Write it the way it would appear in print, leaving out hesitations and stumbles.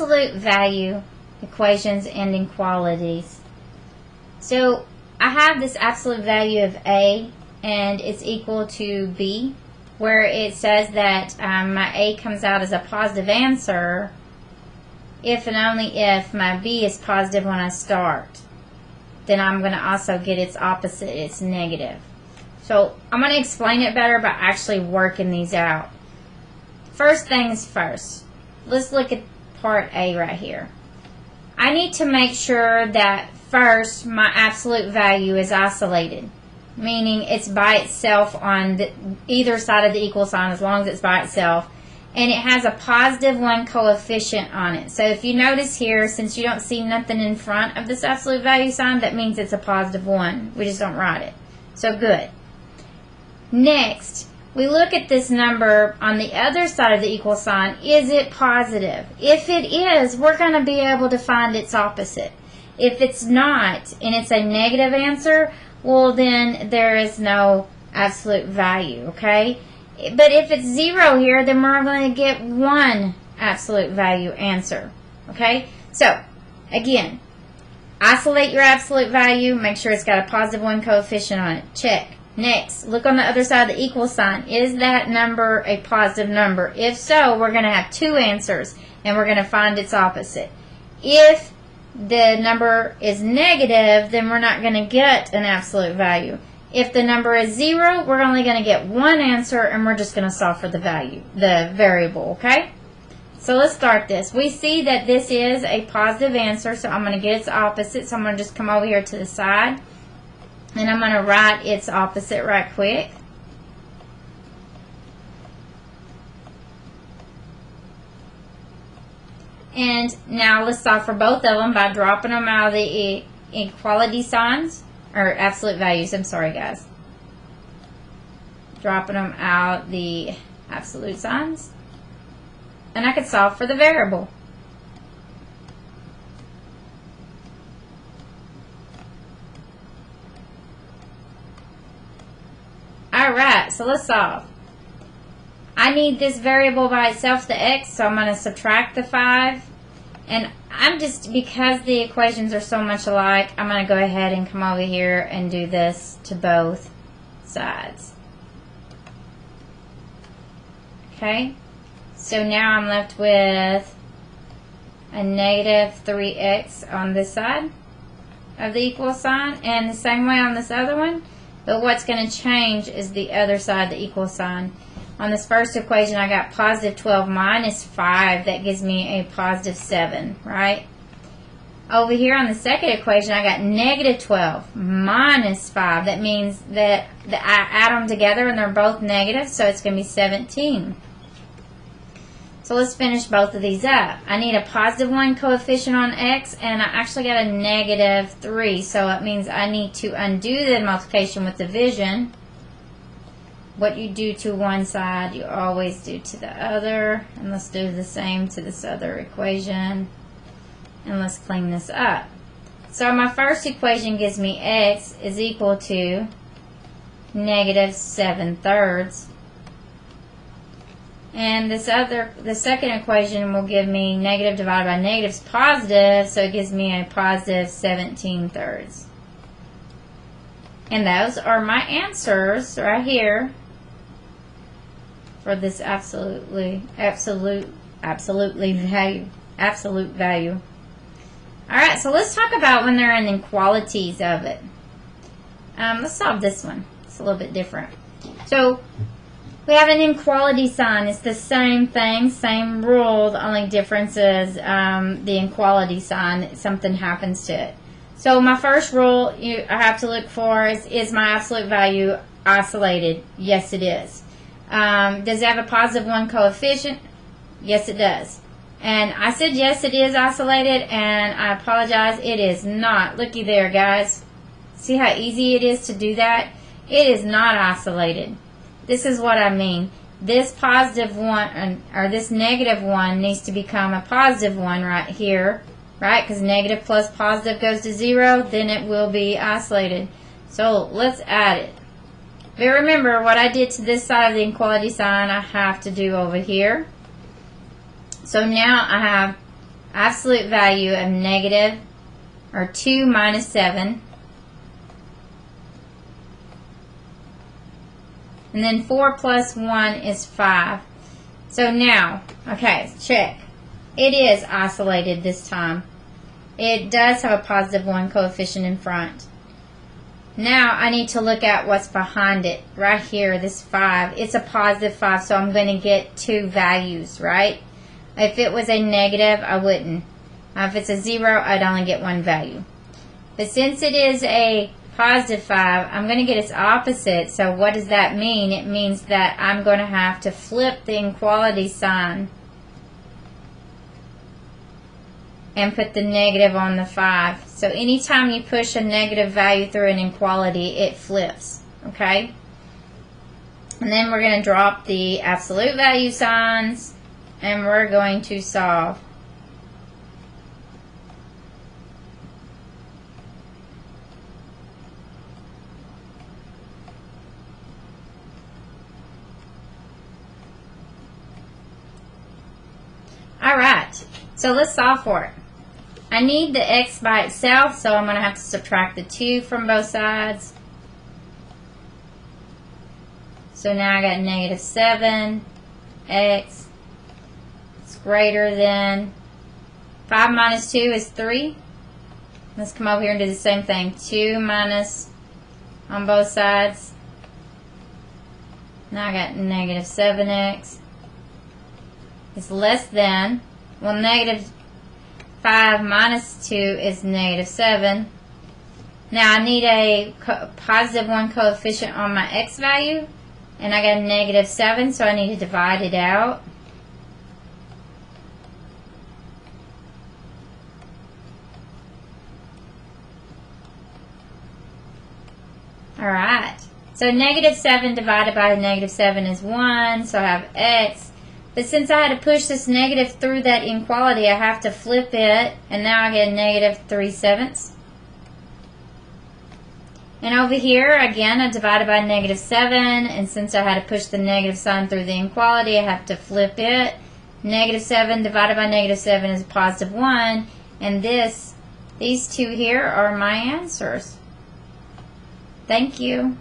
absolute value equations and inequalities. So I have this absolute value of A, and it's equal to B, where it says that my A comes out as a positive answer if and only if my B is positive when I start. Then I'm going to also get its opposite, it's negative. So I'm going to explain it better by actually working these out. First things first, let's look at part A right here. I need to make sure that first my absolute value is isolated, meaning it's by itself on either side of the equal sign as long as it's by itself, and it has a positive 1 coefficient on it. So if you notice here, since you don't see nothing in front of this absolute value sign, that means it's a positive 1. We just don't write it. So good. Next, we look at this number on the other side of the equal sign. Is it positive? If it is, we're going to be able to find its opposite. If it's not, and it's a negative answer, well, then there is no absolute value, okay? But if it's 0 here, then we're going to get 1 absolute value answer, okay? So, again, isolate your absolute value. Make sure it's got a positive 1 coefficient on it. Check. Next, look on the other side of the equal sign. Is that number a positive number? If so, we're going to have 2 answers, and we're going to find its opposite. If the number is negative, then we're not going to get an absolute value. If the number is 0, we're only going to get 1 answer, and we're just going to solve for the value, the variable, okay? So let's start this. We see that this is a positive answer, so I'm going to get its opposite. So I'm going to just come over here to the side, and I'm going to write its opposite right quick. And now let's solve for both of them by dropping them out of the equality signs, or absolute values. I'm sorry, guys. Dropping them out the absolute signs. And I could solve for the variable. Alright, so let's solve. I need this variable by itself, the x, so I'm going to subtract the 5. And I'm just, because the equations are so much alike, I'm going to go ahead and come over here and do this to both sides. Okay, so now I'm left with a negative 3x on this side of the equal sign, and the same way on this other one. But what's going to change is the other side of the equal sign. On this first equation, I got positive 12 minus 5. That gives me a positive 7, right? Over here on the second equation, I got negative 12 minus 5. That means that I add them together and they're both negative, so it's going to be 17. So let's finish both of these up. I need a positive 1 coefficient on x, and I actually got a negative 3. So it means I need to undo the multiplication with division. What you do to one side, you always do to the other. And let's do the same to this other equation. And let's clean this up. So my first equation gives me x is equal to negative 7/3. And this the second equation will give me negative divided by negative is positive, so it gives me a positive 17/3. And those are my answers right here for this absolute value. Alright, so let's talk about when there are inequalities of it. Let's solve this one. It's a little bit different. So we have an inequality sign. It's the same thing, same rule. The only difference is the inequality sign, something happens to it. So my first rule I have to look for is my absolute value isolated? Yes, it is. Does it have a positive 1 coefficient? Yes, it does. And I said yes, it is isolated, and I apologize, it is not. Looky there, guys. See how easy it is to do that? It is not isolated. This is what I mean. This positive 1, or this negative 1 needs to become a positive 1 right here, right? Because negative plus positive goes to 0, then it will be isolated. So let's add it. But remember, what I did to this side of the inequality sign, I have to do over here. So now I have absolute value of negative, or 2 minus 7. And then 4 plus 1 is 5. So now, okay, check. It is isolated this time. It does have a positive 1 coefficient in front. Now I need to look at what's behind it. Right here, this 5. It's a positive 5, so I'm going to get 2 values, right? If it was a negative, I wouldn't. If it's a 0, I'd only get 1 value. But since it is a positive 5, I'm going to get its opposite. So what does that mean? It means that I'm going to have to flip the inequality sign and put the negative on the 5. So anytime you push a negative value through an inequality, it flips. Okay? And then we're going to drop the absolute value signs, and we're going to solve. Alright, so let's solve for it. I need the x by itself, so I'm going to have to subtract the 2 from both sides. So now I got negative 7 x is greater than 5 minus 2 is 3. Let's come over here and do the same thing. 2 minus on both sides. Now I got negative 7x is less than, well, negative 5 minus 2 is negative 7. Now I need a positive 1 coefficient on my x value, and I got a negative 7, so I need to divide it out. Alright, so negative 7 divided by negative 7 is 1, so I have x. But since I had to push this negative through that inequality, I have to flip it, and now I get a negative 3/7. And over here, again, I divided by negative 7, and since I had to push the negative sign through the inequality, I have to flip it. Negative 7 divided by negative 7 is a positive 1, and these two here are my answers. Thank you.